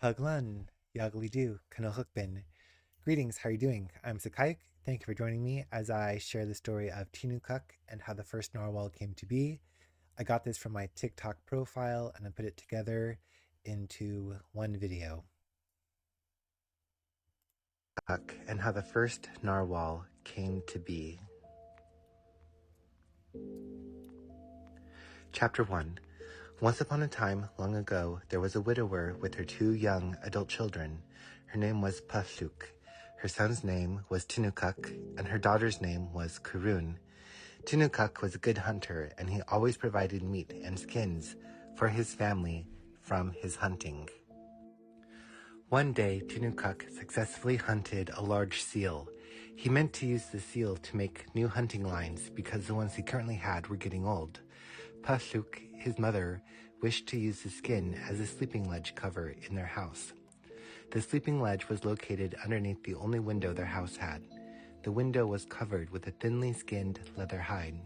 Paglan, Yaglidu, Kanahukbin. Greetings, how are you doing? I'm Siqaiyuk. Thank you for joining me as I share the story of Tinukak and how the first narwhal came to be. I got this from my TikTok profile and I put it together into one video. And how the first narwhal came to be. Chapter 1. Once upon a time, long ago, there was a widower with her two young adult children. Her name was Pasuk. Her son's name was Tinukak, and her daughter's name was Kurun. Tinukak was a good hunter, and he always provided meat and skins for his family from his hunting. One day, Tinukak successfully hunted a large seal. He meant to use the seal to make new hunting lines because the ones he currently had were getting old. Pasuk, his mother, wished to use the skin as a sleeping ledge cover in their house. The sleeping ledge was located underneath the only window their house had. The window was covered with a thinly skinned leather hide.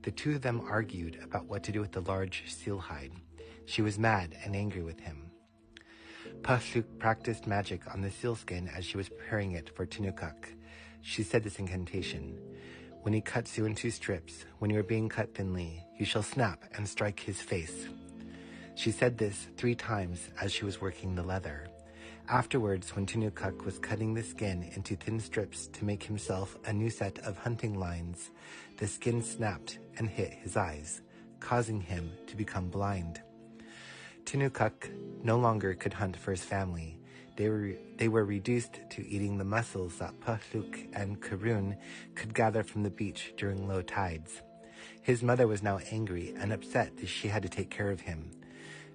The two of them argued about what to do with the large seal hide. She was mad and angry with him. Pasuk practiced magic on the sealskin as she was preparing it for Tinukak. She said this incantation: "When he cuts you into strips, when you are being cut thinly, you shall snap and strike his face." She said this 3 times as she was working the leather. Afterwards, when Tinukak was cutting the skin into thin strips to make himself a new set of hunting lines, the skin snapped and hit his eyes, causing him to become blind. Tinukak no longer could hunt for his family. They were reduced to eating the mussels that Pasuk and Kurun could gather from the beach during low tides. His mother was now angry and upset that she had to take care of him.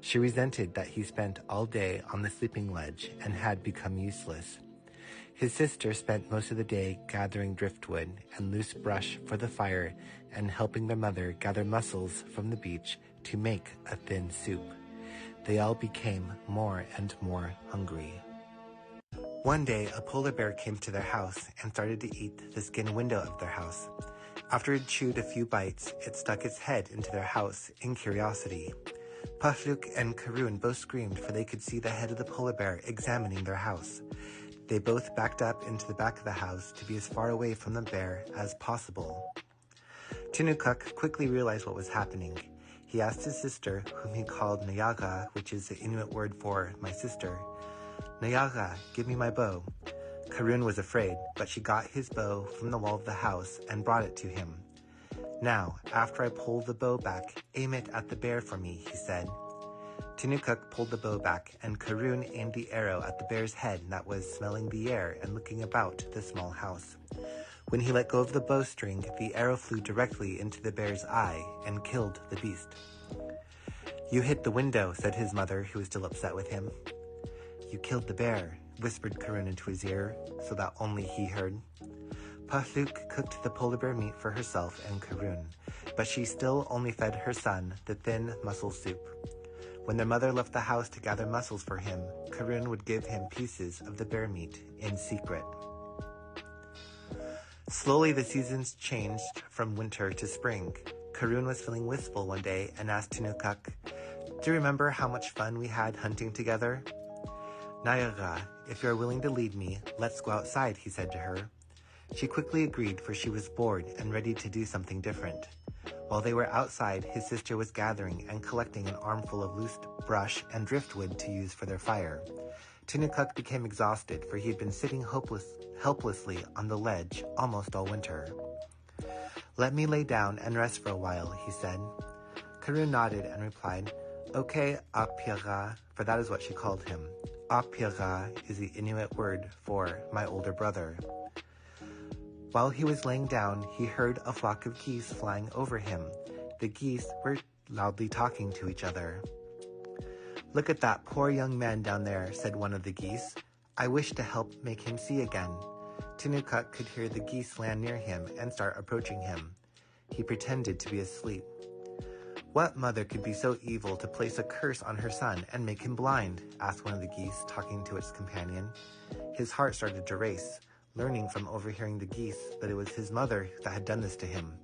She resented that he spent all day on the sleeping ledge and had become useless. His sister spent most of the day gathering driftwood and loose brush for the fire and helping their mother gather mussels from the beach to make a thin soup. They all became more and more hungry. One day, a polar bear came to their house and started to eat the skin window of their house. After it chewed a few bites, it stuck its head into their house in curiosity. Pasuk and Kurun both screamed, for they could see the head of the polar bear examining their house. They both backed up into the back of the house to be as far away from the bear as possible. Tinukak quickly realized what was happening. He asked his sister, whom he called Nayaga, which is the Inuit word for my sister, "Nayaga, give me my bow." Kurun was afraid, but she got his bow from the wall of the house and brought it to him. "Now, after I pull the bow back, aim it at the bear for me," he said. Tinukak pulled the bow back, and Kurun aimed the arrow at the bear's head that was smelling the air and looking about the small house. When he let go of the bowstring, the arrow flew directly into the bear's eye and killed the beast. "You hit the window," said his mother, who was still upset with him. "You killed the bear," whispered Kurun into his ear, so that only he heard. Pasuk cooked the polar bear meat for herself and Kurun, but she still only fed her son the thin mussel soup. When their mother left the house to gather mussels for him, Kurun would give him pieces of the bear meat in secret. Slowly the seasons changed from winter to spring. Kurun was feeling wistful one day and asked Tinukak, "Do you remember how much fun we had hunting together?" "Nayaga, if you are willing to lead me, let's go outside," he said to her. She quickly agreed, for she was bored and ready to do something different. While they were outside, his sister was gathering and collecting an armful of loose brush and driftwood to use for their fire. Tinukak became exhausted, for he had been sitting helplessly on the ledge almost all winter. "Let me lay down and rest for a while," he said. Kurun nodded and replied, "Okay, Iñupiaq," for that is what she called him. Iñupiaq is the Inuit word for my older brother. While he was laying down, he heard a flock of geese flying over him. The geese were loudly talking to each other. "Look at that poor young man down there," said one of the geese. "I wish to help make him see again." Tinukak could hear the geese land near him and start approaching him. He pretended to be asleep. "What mother could be so evil to place a curse on her son and make him blind?" asked one of the geese, talking to its companion. His heart started to race, learning from overhearing the geese that it was his mother that had done this to him.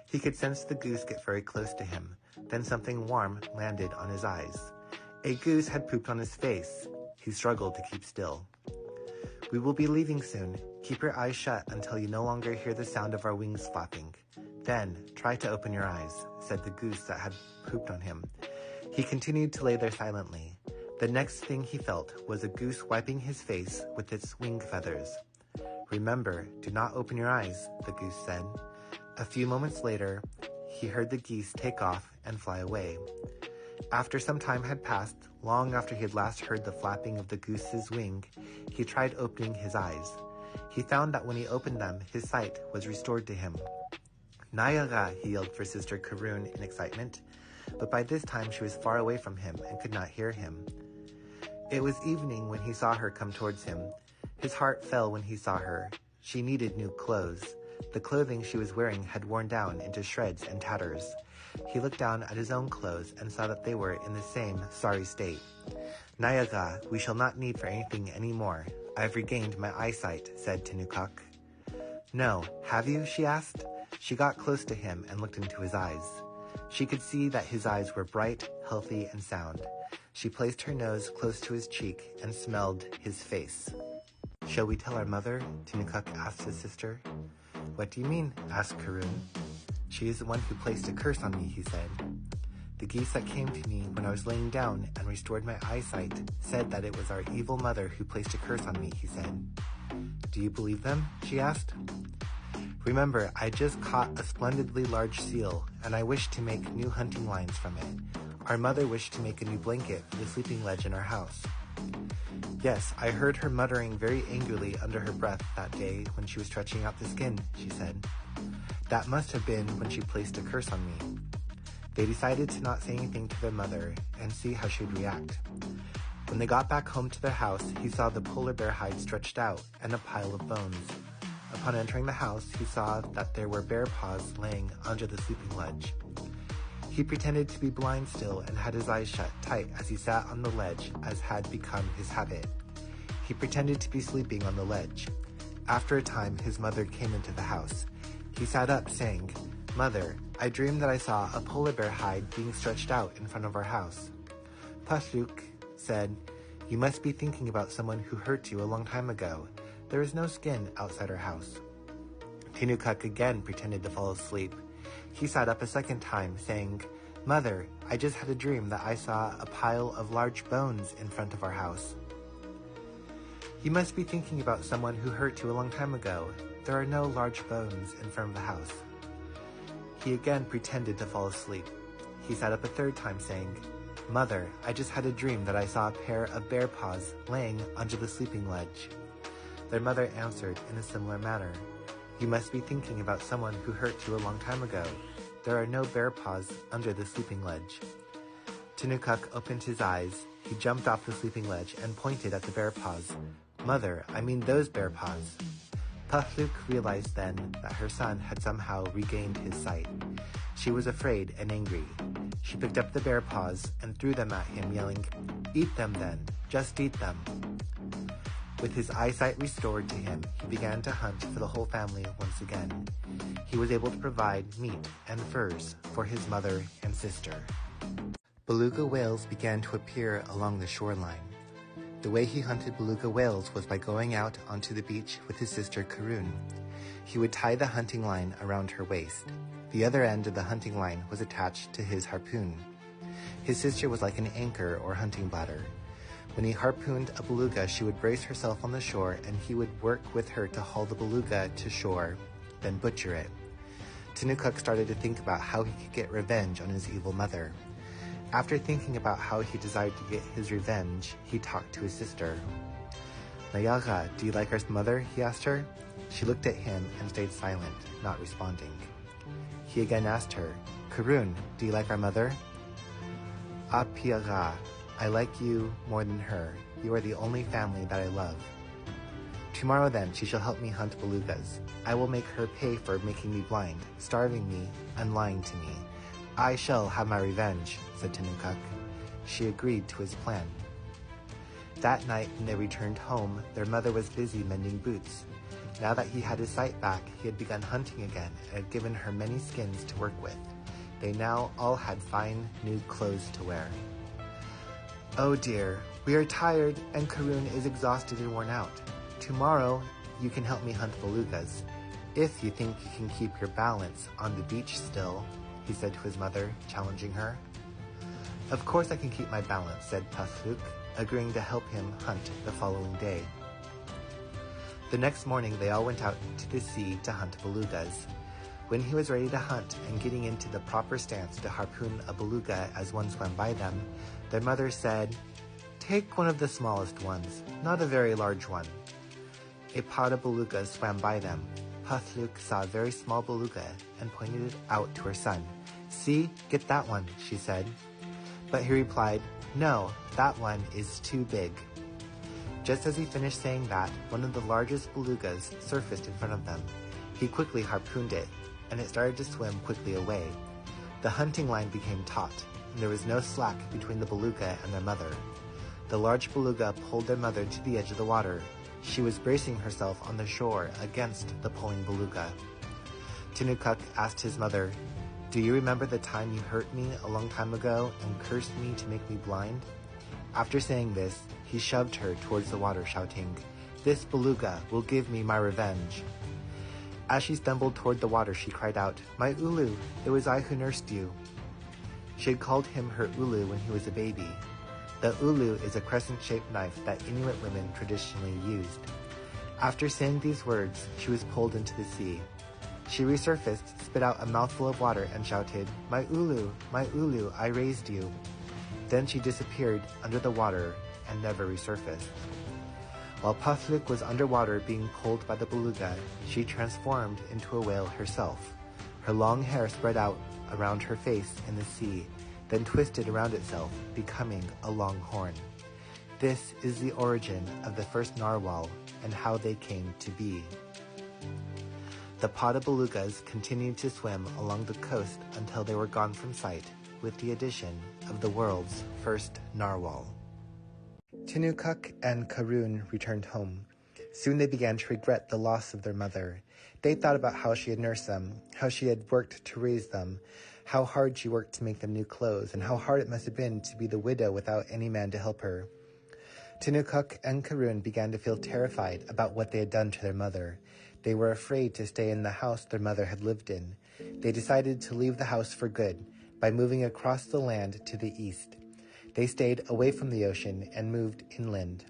He could sense the goose get very close to him. Then something warm landed on his eyes. A goose had pooped on his face. He struggled to keep still. "We will be leaving soon. Keep your eyes shut until you no longer hear the sound of our wings flapping. Then try to open your eyes," said the goose that had pooped on him. He continued to lay there silently. The next thing he felt was a goose wiping his face with its wing feathers. "Remember, do not open your eyes," the goose said. A few moments later, he heard the geese take off and fly away. After some time had passed, long after he had last heard the flapping of the goose's wing, he tried opening his eyes. He found that when he opened them, his sight was restored to him. "Nayaga," he yelled for Sister Karoon in excitement, but by this time she was far away from him and could not hear him. It was evening when he saw her come towards him. His heart fell when he saw her. She needed new clothes. The clothing she was wearing had worn down into shreds and tatters. He looked down at his own clothes and saw that they were in the same sorry state. "Nayaga, we shall not need for anything any more. I have regained my eyesight," said Tinukak. "No, have you?" she asked. She got close to him and looked into his eyes. She could see that his eyes were bright, healthy, and sound. She placed her nose close to his cheek and smelled his face. "Shall we tell our mother?" Tinukak asked his sister. "What do you mean?" asked Karoon. "She is the one who placed a curse on me," he said. "The geese that came to me when I was laying down and restored my eyesight said that it was our evil mother who placed a curse on me," he said. "Do you believe them?" she asked. "Remember, I just caught a splendidly large seal, and I wished to make new hunting lines from it. Our mother wished to make a new blanket for the sleeping ledge in our house." "Yes, I heard her muttering very angrily under her breath that day when she was stretching out the skin," she said. "That must have been when she placed a curse on me." They decided to not say anything to their mother and see how she would react. When they got back home to their house, he saw the polar bear hide stretched out and a pile of bones. Upon entering the house, he saw that there were bear paws laying under the sleeping ledge. He pretended to be blind still and had his eyes shut tight as he sat on the ledge, as had become his habit. He pretended to be sleeping on the ledge. After a time, his mother came into the house. He sat up, saying, "Mother, I dreamed that I saw a polar bear hide being stretched out in front of our house." Pasuk said, "You must be thinking about someone who hurt you a long time ago. There is no skin outside our house." Tinukak again pretended to fall asleep. He sat up a second time, saying, "Mother, I just had a dream that I saw a pile of large bones in front of our house." "You must be thinking about someone who hurt you a long time ago. There are no large bones in front of the house." He again pretended to fall asleep. He sat up a third time, saying, "Mother, I just had a dream that I saw a pair of bear paws laying under the sleeping ledge." Their mother answered in a similar manner, "You must be thinking about someone who hurt you a long time ago. There are no bear paws under the sleeping ledge." Tinukak opened his eyes. He jumped off the sleeping ledge and pointed at the bear paws. "Mother, I mean those bear paws." Pasuk realized then that her son had somehow regained his sight. She was afraid and angry. She picked up the bear paws and threw them at him, yelling, "Eat them then, just eat them." With his eyesight restored to him, he began to hunt for the whole family once again. He was able to provide meat and furs for his mother and sister. Beluga whales began to appear along the shoreline. The way he hunted beluga whales was by going out onto the beach with his sister Karoon. He would tie the hunting line around her waist. The other end of the hunting line was attached to his harpoon. His sister was like an anchor or hunting bladder. When he harpooned a beluga, she would brace herself on the shore and he would work with her to haul the beluga to shore, then butcher it. Tinukak started to think about how he could get revenge on his evil mother. After thinking about how he desired to get his revenge, he talked to his sister. "Nayaga, do you like our mother?" he asked her. She looked at him and stayed silent, not responding. He again asked her, "Karoon, do you like our mother?" "Apiaga, I like you more than her. You are the only family that I love." "Tomorrow then she shall help me hunt belugas. I will make her pay for making me blind, starving me, and lying to me. I shall have my revenge," said Tinukak. She agreed to his plan. That night when they returned home, their mother was busy mending boots. Now that he had his sight back, he had begun hunting again and had given her many skins to work with. They now all had fine new clothes to wear. "Oh dear, We are tired, and Karun is exhausted and worn out. Tomorrow, you can help me hunt belugas, if you think you can keep your balance on the beach still, he said to his mother, challenging her. Of course I can keep my balance, said Pafluk, agreeing to help him hunt the following day. The next morning, they all went out to the sea to hunt belugas. When he was ready to hunt and getting into the proper stance to harpoon a beluga as one swam by them, their mother said, "Take one of the smallest ones, not a very large one." A pod of belugas swam by them. Pafluk saw a very small beluga and pointed it out to her son. "See, get that one," she said. But he replied, "No, that one is too big." Just as he finished saying that, one of the largest belugas surfaced in front of them. He quickly harpooned it, and it started to swim quickly away. The hunting line became taut, and there was no slack between the beluga and their mother. The large beluga pulled their mother to the edge of the water. She was bracing herself on the shore against the pulling beluga. Tinukak asked his mother, "Do you remember the time you hurt me a long time ago and cursed me to make me blind?" After saying this, he shoved her towards the water, shouting, "This beluga will give me my revenge." As she stumbled toward the water, she cried out, "My Ulu, it was I who nursed you." She had called him her Ulu when he was a baby. The Ulu is a crescent-shaped knife that Inuit women traditionally used. After saying these words, she was pulled into the sea. She resurfaced, spit out a mouthful of water, and shouted, my Ulu, I raised you." Then she disappeared under the water and never resurfaced. While Pafluk was underwater being pulled by the beluga, she transformed into a whale herself. Her long hair spread out around her face in the sea, then twisted around itself, becoming a long horn. This is the origin of the first narwhal and how they came to be. The pod of belugas continued to swim along the coast until they were gone from sight, with the addition of the world's first narwhal. Tinukak and Karun returned home. Soon they began to regret the loss of their mother. They thought about how she had nursed them, how she had worked to raise them, how hard she worked to make them new clothes, and how hard it must have been to be the widow without any man to help her. Tinukak and Karun began to feel terrified about what they had done to their mother. They were afraid to stay in the house their mother had lived in. They decided to leave the house for good by moving across the land to the east. They stayed away from the ocean and moved inland.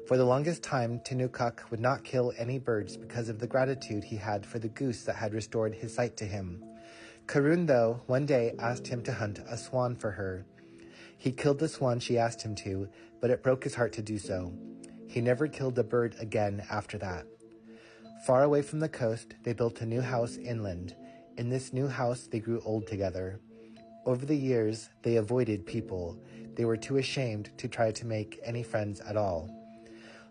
For the longest time, Tinukak would not kill any birds because of the gratitude he had for the goose that had restored his sight to him. Karun, though, one day asked him to hunt a swan for her. He killed the swan she asked him to, but it broke his heart to do so. He never killed a bird again after that. Far away from the coast, they built a new house inland. In this new house, they grew old together. Over the years, they avoided people. They were too ashamed to try to make any friends at all.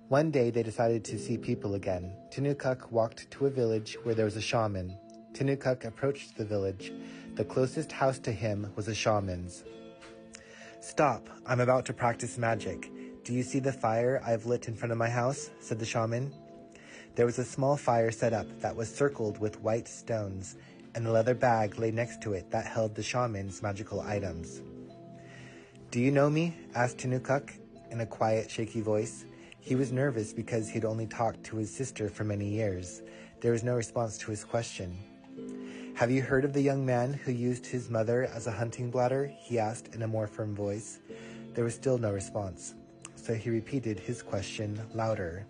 One day, they decided to see people again. Tinukak walked to a village where there was a shaman. Tinukak approached the village. The closest house to him was a shaman's. "Stop, I'm about to practice magic. Do you see the fire I've lit in front of my house?" said the shaman. There was a small fire set up that was circled with white stones, and a leather bag lay next to it that held the shaman's magical items. "Do you know me?" asked Tinukak in a quiet, shaky voice. He was nervous because he'd only talked to his sister for many years. There was no response to his question. "Have you heard of the young man who used his mother as a hunting bladder?" he asked in a more firm voice. There was still no response, so he repeated his question louder.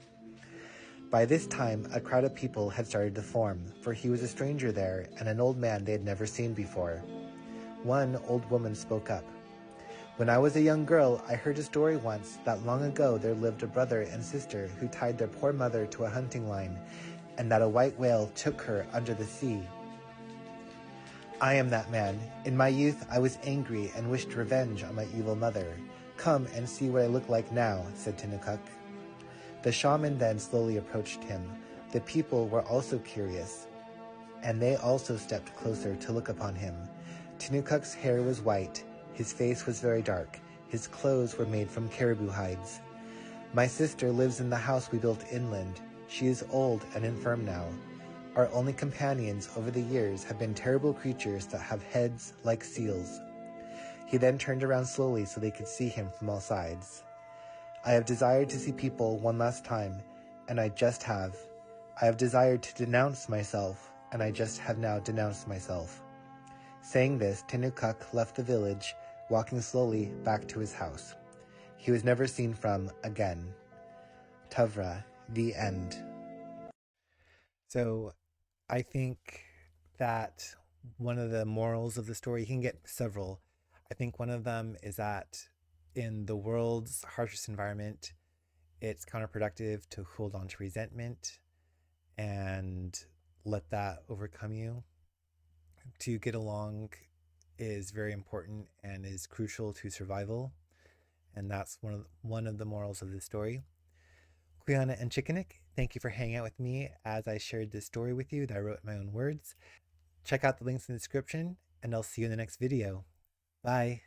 By this time, a crowd of people had started to form, for he was a stranger there and an old man they had never seen before. One old woman spoke up. "When I was a young girl, I heard a story once that long ago there lived a brother and sister who tied their poor mother to a hunting line, and that a white whale took her under the sea. I am that man. In my youth, I was angry and wished revenge on my evil mother. Come and see what I look like now," said Tinukak. The shaman then slowly approached him. The people were also curious, and they also stepped closer to look upon him. Tinukak's hair was white. His face was very dark. His clothes were made from caribou hides. "My sister lives in the house we built inland. She is old and infirm now. Our only companions over the years have been terrible creatures that have heads like seals." He then turned around slowly so they could see him from all sides. I have desired to see people one last time, and I just have. I have desired to denounce myself, and I just have now denounced myself. Saying this, Tinukak left the village, walking slowly back to his house. He was never seen from again. Tavra, the end. So I think that one of the morals of the story, you can get several. I think one of them is that in the world's harshest environment, it's counterproductive to hold on to resentment and let that overcome you. To get along is very important and is crucial to survival. And that's one of the morals of the story. Quiana and Chickenick, thank you for hanging out with me as I shared this story with you that I wrote in my own words. Check out the links in the description, and I'll see you in the next video. Bye.